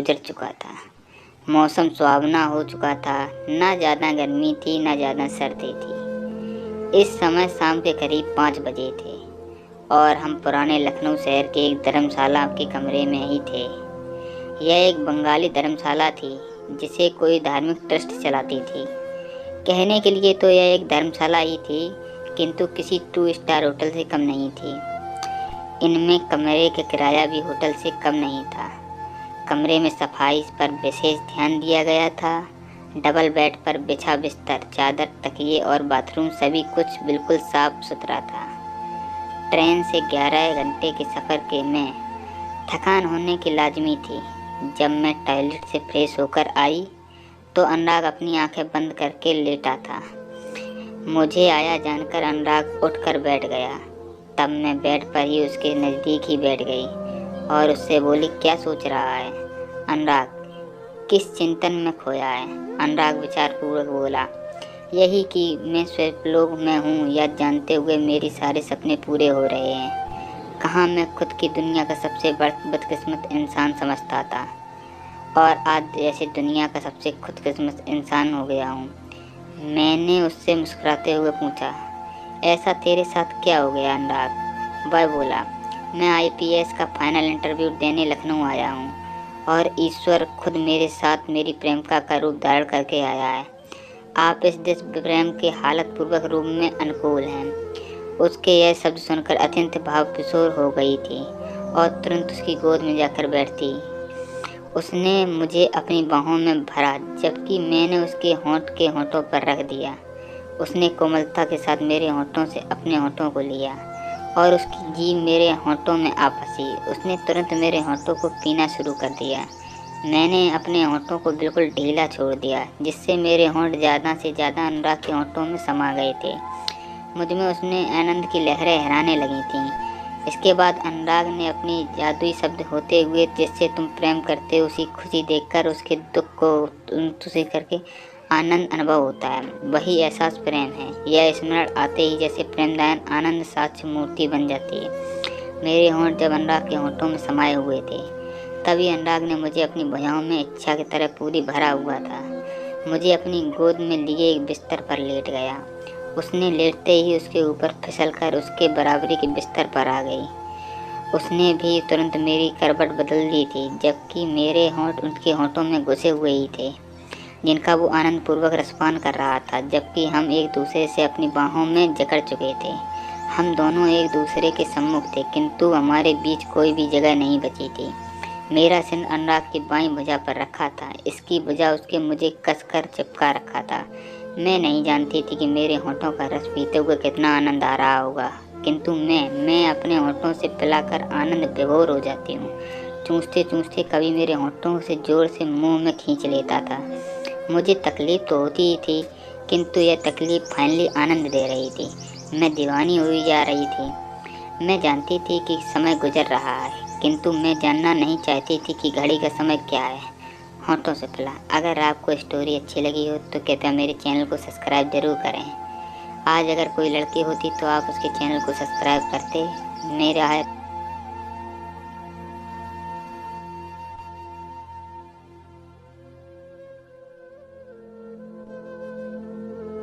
गुजर चुका था। मौसम सुहावना हो चुका था, ना ज़्यादा गर्मी थी ना ज़्यादा सर्दी थी। इस समय शाम के करीब 5 बजे थे और हम पुराने लखनऊ शहर के एक धर्मशाला के कमरे में ही थे। यह एक बंगाली धर्मशाला थी जिसे कोई धार्मिक ट्रस्ट चलाती थी। कहने के लिए तो यह एक धर्मशाला ही थी, किंतु किसी 2 स्टार होटल से कम नहीं थी। इनमें कमरे का किराया भी होटल से कम नहीं था। कमरे में सफाई पर विशेष ध्यान दिया गया था। डबल बेड पर बिछा बिस्तर, चादर, तकिए और बाथरूम सभी कुछ बिल्कुल साफ सुथरा था। ट्रेन से 11 घंटे के सफ़र के में थकान होने की लाजमी थी। जब मैं टॉयलेट से फ्रेश होकर आई तो अनुराग अपनी आंखें बंद करके लेटा था। मुझे आया जानकर अनुराग उठकर बैठ गया। तब मैं बेड पर ही उसके नज़दीक ही बैठ गई और उससे बोली, क्या सोच रहा है? अनुराग, किस चिंतन में खोया है? अनुराग विचारपूर्वक बोला, यही कि मैं स्वप्नलोक में हूँ या जानते हुए मेरे सारे सपने पूरे हो रहे हैं। कहाँ मैं खुद की दुनिया का सबसे बदकिस्मत इंसान समझता था और आज जैसे दुनिया का सबसे खुदकिस्मत इंसान हो गया हूँ। मैंने उससे मुस्कुराते हुए पूछा, ऐसा तेरे साथ क्या हो गया अनुराग? वह बोला, मैं IPS का फाइनल इंटरव्यू देने लखनऊ आया हूँ और ईश्वर खुद मेरे साथ मेरी प्रेमिका का रूप धारण करके आया है। आप इस देश प्रेम के हालतपूर्वक रूप में अनुकूल हैं। उसके यह शब्द सुनकर अत्यंत भावविशोर हो गई थी और तुरंत उसकी गोद में जाकर बैठती। उसने मुझे अपनी बाहों में भरा जबकि मैंने उसके होंठ के होंठों पर रख दिया। उसने कोमलता के साथ मेरे होंठों से अपने होंठों को लिया और उसकी जीभ मेरे होंठों में आ फंसी। उसने तुरंत मेरे होंठों को पीना शुरू कर दिया। मैंने अपने होंठों को बिल्कुल ढीला छोड़ दिया, जिससे मेरे होंठ ज़्यादा से ज़्यादा अनुराग के होंठों में समा गए थे। मुझ में उसने आनंद की लहरें लहराने लगी थीं। इसके बाद अनुराग ने अपनी जादुई शब्द होते हुए, जिससे तुम प्रेम करते हो उसी खुशी देखकर उसके दुख को तुझे करके आनंद अनुभव होता है, वही एहसास प्रेम है। यह स्मरण आते ही जैसे प्रेमदायन आनंद साक्ष्य मूर्ति बन जाती है। मेरे होंठ जब अनुराग के होंठों में समाये हुए थे, तभी अनुराग ने मुझे अपनी भुजाओं में इच्छा की तरह पूरी भरा हुआ था। मुझे अपनी गोद में लिए एक बिस्तर पर लेट गया। उसने लेटते ही उसके ऊपर फिसलकर उसके बराबरी के बिस्तर पर आ गई। उसने भी तुरंत मेरी करवट बदल दी थी, जबकि मेरे होंठ उसके होंठों में घुसे हुए ही थे, जिनका वो आनंदपूर्वक रसपान कर रहा था, जबकि हम एक दूसरे से अपनी बाहों में जकड़ चुके थे। हम दोनों एक दूसरे के सम्मुख थे, किंतु हमारे बीच कोई भी जगह नहीं बची थी। मेरा सिर अनुराग की बाईं भुजा पर रखा था, इसकी भुजा उसके मुझे कसकर चिपका रखा था। मैं नहीं जानती थी कि मेरे होंठों का रस पीते हुए कितना आनंद आ रहा होगा, किंतु मैं अपने होंठों से पिलाकर आनंद विभोर हो जाती हूँ। चूसते चूसते कभी मेरे होंठों से जोर से मुंह में खींच लेता था। मुझे तकलीफ़ तो होती ही थी, किंतु यह तकलीफ़ फाइनली आनंद दे रही थी। मैं दीवानी हुई जा रही थी। मैं जानती थी कि समय गुजर रहा है, किंतु मैं जानना नहीं चाहती थी कि घड़ी का समय क्या है। होंठों से पिला। अगर आपको स्टोरी अच्छी लगी हो तो कृपया मेरे चैनल को सब्सक्राइब ज़रूर करें। आज अगर कोई लड़की होती तो आप उसके चैनल को सब्सक्राइब करते। मेरा है